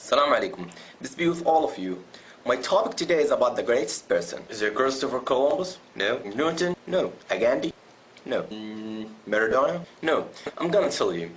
Assalamu alaikum. Peace be with all of you. My topic today is about the greatest person. Is it Christopher Columbus? No. Newton? No. Gandhi? No. Maradona? No. I'm gonna tell you.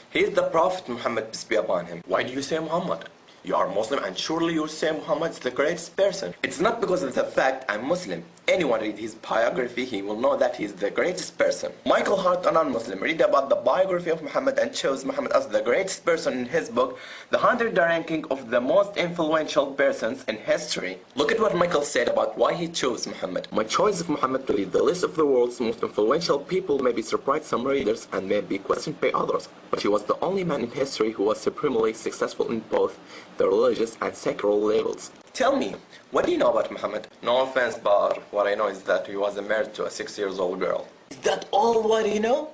He is the Prophet Muhammad, peace be upon him. Why do you say Muhammad? You are Muslim and surely you say Muhammad is the greatest person. It's not because of the fact I'm Muslim. Anyone read his biography, he will know that he is the greatest person. Michael Hart, a non-Muslim, read about the biography of Muhammad and chose Muhammad as the greatest person in his book, The 100 Ranking of the Most Influential Persons in History. Look at what Michael said about why he chose Muhammad. My choice of Muhammad to lead the list of the world's most influential people may be surprised some readers and may be questioned by others, but he was the only man in history who was supremely successful in both the religious and secular levels. Tell me, what do you know about Muhammad? No offense, but what I know is that he was married to a 6-year-old girl. Is that all what you know?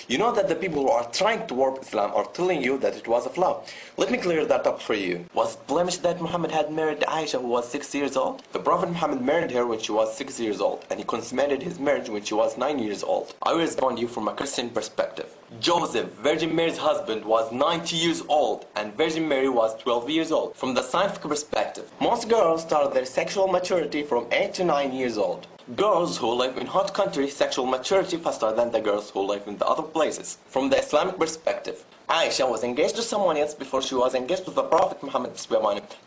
You know that the people who are trying to warp Islam are telling you that it was a flaw. Let me clear that up for you. Was it blemished that Muhammad had married Aisha who was 6 years old? The Prophet Muhammad married her when she was 6 years old, and he consummated his marriage when she was 9 years old. I will respond to you from a Christian perspective. Joseph, Virgin Mary's husband, was 90 years old, and Virgin Mary was 12 years old. From the scientific perspective, most girls start their sexual maturity from 8 to 9 years old. Girls who live in hot countries sexual maturity faster than the girls who live in the other places. From the Islamic perspective, Aisha was engaged to someone else before she was engaged to the Prophet Muhammad.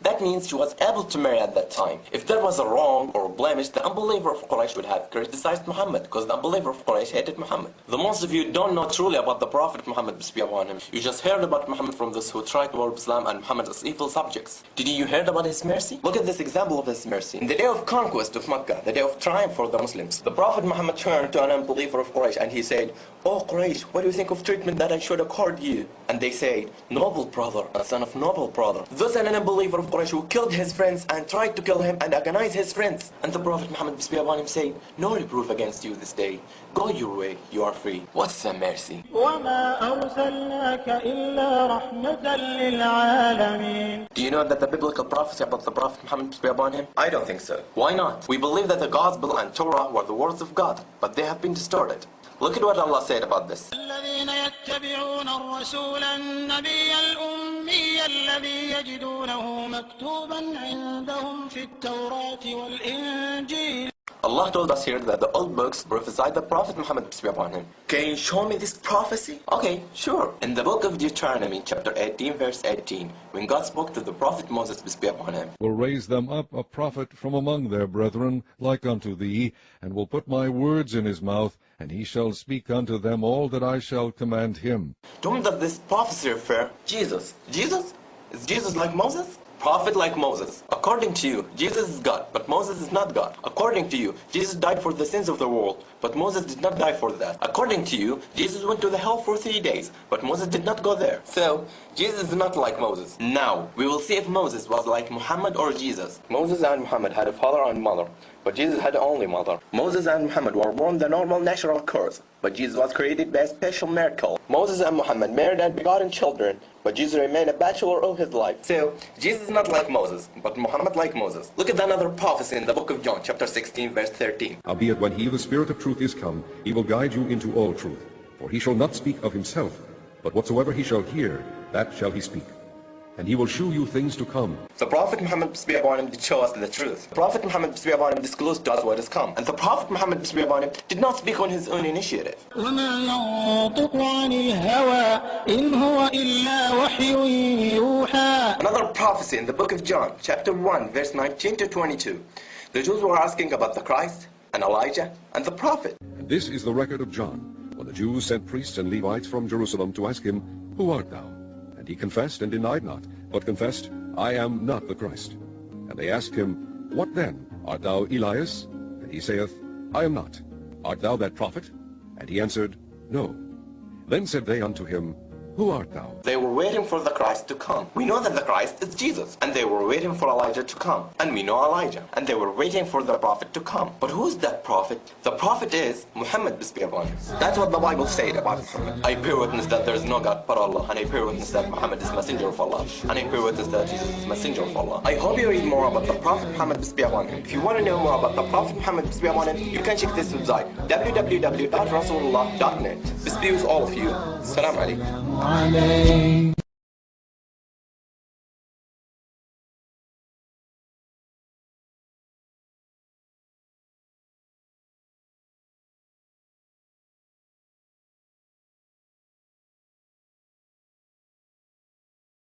That means she was able to marry at that time. If there was a wrong or a blemish, the unbeliever of Quraysh would have criticized Muhammad because the unbeliever of Quraysh hated Muhammad. The most of you don't know truly about the Prophet Muhammad. You just heard about Muhammad from those who tried to warp Islam and Muhammad as evil subjects. Did you hear about his mercy? Look at this example of his mercy. In the day of conquest of Mecca, the day of triumph for the Muslims, the Prophet Muhammad turned to an unbeliever of Quraysh and he said, "Oh Quraysh, what do you think of treatment that I should accord you?" And they said, "Noble brother, a son of noble brother." Thus an unbeliever of Quraysh who killed his friends and tried to kill him and agonize his friends. And the Prophet Muhammad peace be upon him said, "No reproof against you this day. Go your way, you are free." What's the mercy? Do you know that the biblical prophecy about the Prophet Muhammad peace be upon him? I don't think so. Why not? We believe that the Gospel and Torah were the words of God, but they have been distorted. Look at what Allah said about this. الذين يتبعون الرسول النبي الأمي الذي يجدونه مكتوبا عندهم في التوراة والإنجيل. Allah told us here that the old books prophesied the Prophet Muhammad peace be upon him. Can you show me this prophecy? Okay, sure. In the book of Deuteronomy, chapter 18, verse 18, when God spoke to the Prophet Moses peace be upon him, "Will raise them up a prophet from among their brethren, like unto thee, and will put my words in his mouth, and he shall speak unto them all that I shall command him." To whom does this prophecy refer? Jesus. Jesus? Is Jesus like Moses? Prophet like Moses. According to you, Jesus is God, but Moses is not God. According to you, Jesus died for the sins of the world, but Moses did not die for that. According to you, Jesus went to the hell for 3 days, but Moses did not go there. So, Jesus is not like Moses. Now, we will see if Moses was like Muhammad or Jesus. Moses and Muhammad had a father and mother, but Jesus had only mother. Moses and Muhammad were born the normal natural course, but Jesus was created by a special miracle. Moses and Muhammad married and begotten children, but Jesus remained a bachelor all his life. So, Jesus is not like Moses, but Muhammad like Moses. Look at another prophecy in the book of John, chapter 16, verse 13. "Howbeit when he, the Spirit of truth, is come, he will guide you into all truth. For he shall not speak of himself, but whatsoever he shall hear, that shall he speak. And he will shew you things to come." The Prophet Muhammad peace be upon him did show us the truth. The Prophet Muhammad peace be upon him disclosed to us what is come. And the Prophet Muhammad peace be upon him did not speak on his own initiative. وما ينطق عن الهوى إن هو إلا وحي يوحى. Another prophecy in the book of John, chapter 1, verse 19 to 22. The Jews were asking about the Christ, and Elijah, and the Prophet. And this is the record of John, when the Jews sent priests and Levites from Jerusalem to ask him, "Who art thou?" And he confessed and denied not, but confessed, "I am not the Christ." And they asked him, "What then? Art thou Elias?" And he saith, "I am not." "Art thou that prophet?" And he answered, "No." Then said they unto him, "Who art thou?" They were waiting for the Christ to come. We know that the Christ is Jesus. And they were waiting for Elijah to come. And we know Elijah. And they were waiting for the Prophet to come. But who's that Prophet? The Prophet is Muhammad peace be upon him. That's what the Bible said about Muhammad. I bear witness that there is no God but Allah. And I bear witness that Muhammad is messenger of Allah. And I bear witness that Jesus is messenger of Allah. I hope you read more about the Prophet Muhammad peace be upon him. If you want to know more about the Prophet Muhammad peace be upon him, you can check this website, www.rasulullah.net. Peace be with all of you. Assalamu alaikum. عليه